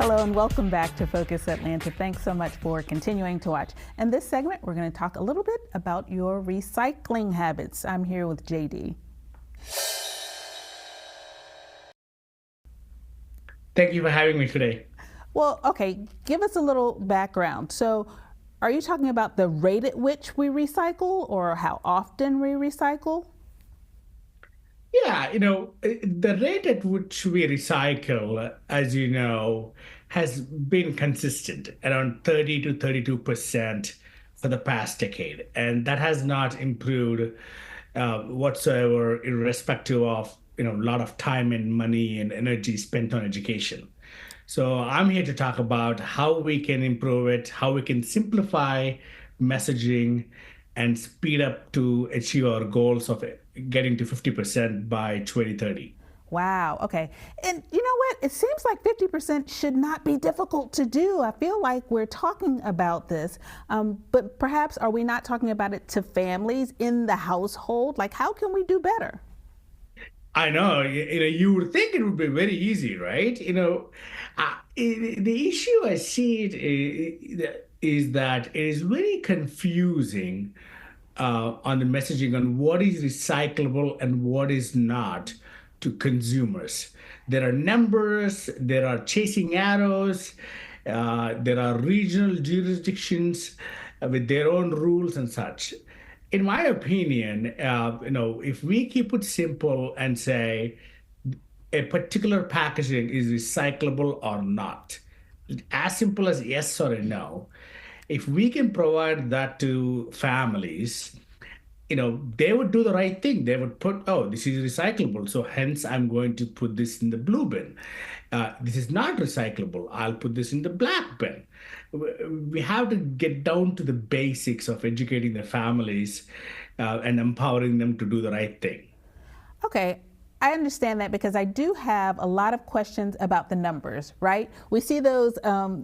Hello and welcome back to Focus Atlanta. Thanks so much for continuing to watch. In this segment, we're going to talk a little bit about your recycling habits. I'm here with JD. Thank you for having me today. Well, okay, give us a little background. So, are you talking about the rate at which we recycle or how often we recycle? Yeah, the rate at which we recycle, as you know, has been consistent around 30 to 32% for the past decade. And that has not improved whatsoever, irrespective of, a lot of time and money and energy spent on education. So I'm here to talk about how we can improve it, how we can simplify messaging and speed up to achieve our goals of getting to 50% by 2030. Wow. Okay. And you know what? It seems like 50% should not be difficult to do. I feel like we're talking about this, but perhaps are we not talking about it to families in the household? Like, how can we do better? I know, you would think it would be very easy, right? The issue I see is that it is very confusing on the messaging on what is recyclable and what is not to consumers. There are numbers, there are chasing arrows, there are regional jurisdictions with their own rules and such. In my opinion, if we keep it simple and say a particular packaging is recyclable or not, as simple as yes or a no, if we can provide that to families, they would do the right thing. They would put, oh, this is recyclable, so hence I'm going to put this in the blue bin. This is not recyclable. I'll put this in the black bin. We have to get down to the basics of educating the families and empowering them to do the right thing. Okay. I understand that because I do have a lot of questions about the numbers, right? We see those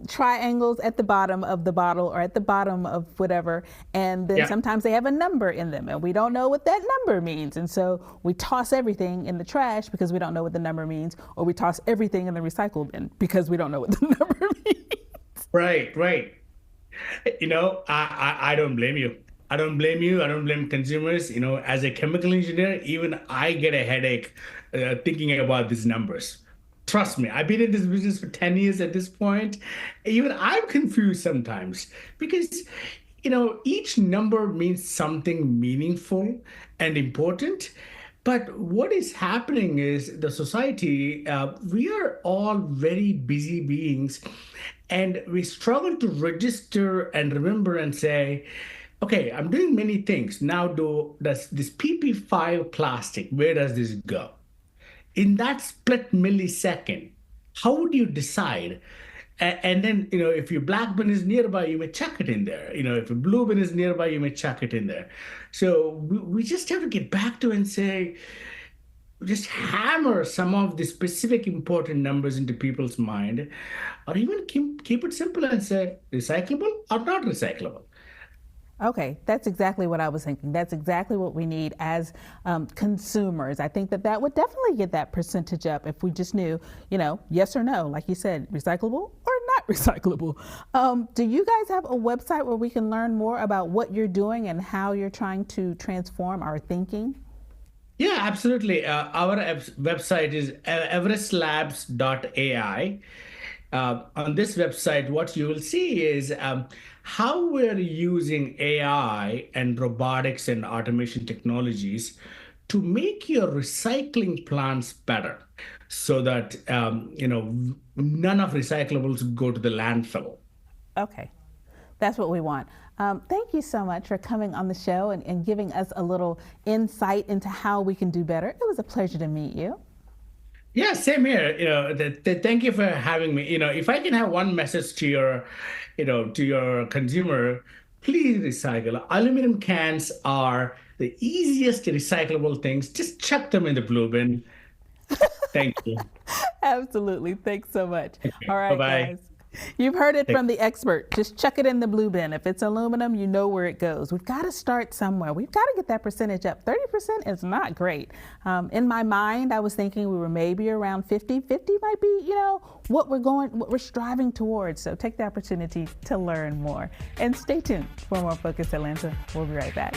triangles at the bottom of the bottle or at the bottom of whatever, and then Yeah. sometimes they have a number in them and we don't know what that number means. And so we toss everything in the trash because we don't know what the number means, or we toss everything in the recycle bin because we don't know what the number means. Right, right. I don't blame you. I don't blame you. I don't blame consumers. As a chemical engineer, even I get a headache thinking about these numbers. Trust me, I've been in this business for 10 years at this point. Even I'm confused sometimes because, each number means something meaningful and important. But what is happening is the society, we are all very busy beings, and we struggle to register and remember and say, okay, I'm doing many things. Now, does this PP5 plastic, where does this go? In that split millisecond, how would you decide? And then, if your black bin is nearby, you may chuck it in there. If your blue bin is nearby, you may chuck it in there. So we just have to get back to and say, just hammer some of the specific important numbers into people's mind, or even keep it simple and say recyclable or not recyclable. Okay, that's exactly what I was thinking. That's exactly what we need as consumers. I think that that would definitely get that percentage up if we just knew, yes or no, like you said, recyclable or not recyclable. Do you guys have a website where we can learn more about what you're doing and how you're trying to transform our thinking? Yeah, absolutely. Our website is everestlabs.ai. On this website, what you will see is how we're using AI and robotics and automation technologies to make your recycling plants better so that none of recyclables go to the landfill. Okay, that's what we want. Thank you so much for coming on the show and giving us a little insight into how we can do better. It was a pleasure to meet you. Yeah, same here. Thank you for having me. If I can have one message to your consumer, please recycle. Aluminum cans are the easiest recyclable things. Just chuck them in the blue bin. Thank you. Absolutely. Thanks so much. All Bye right, bye. guys. You've heard it from the expert. Just chuck it in the blue bin. If it's aluminum, you know where it goes. We've got to start somewhere. We've got to get that percentage up. 30% is not great. In my mind, I was thinking we were maybe around 50. 50 might be, what we're striving towards. So take the opportunity to learn more. And stay tuned for more Focus Atlanta. We'll be right back.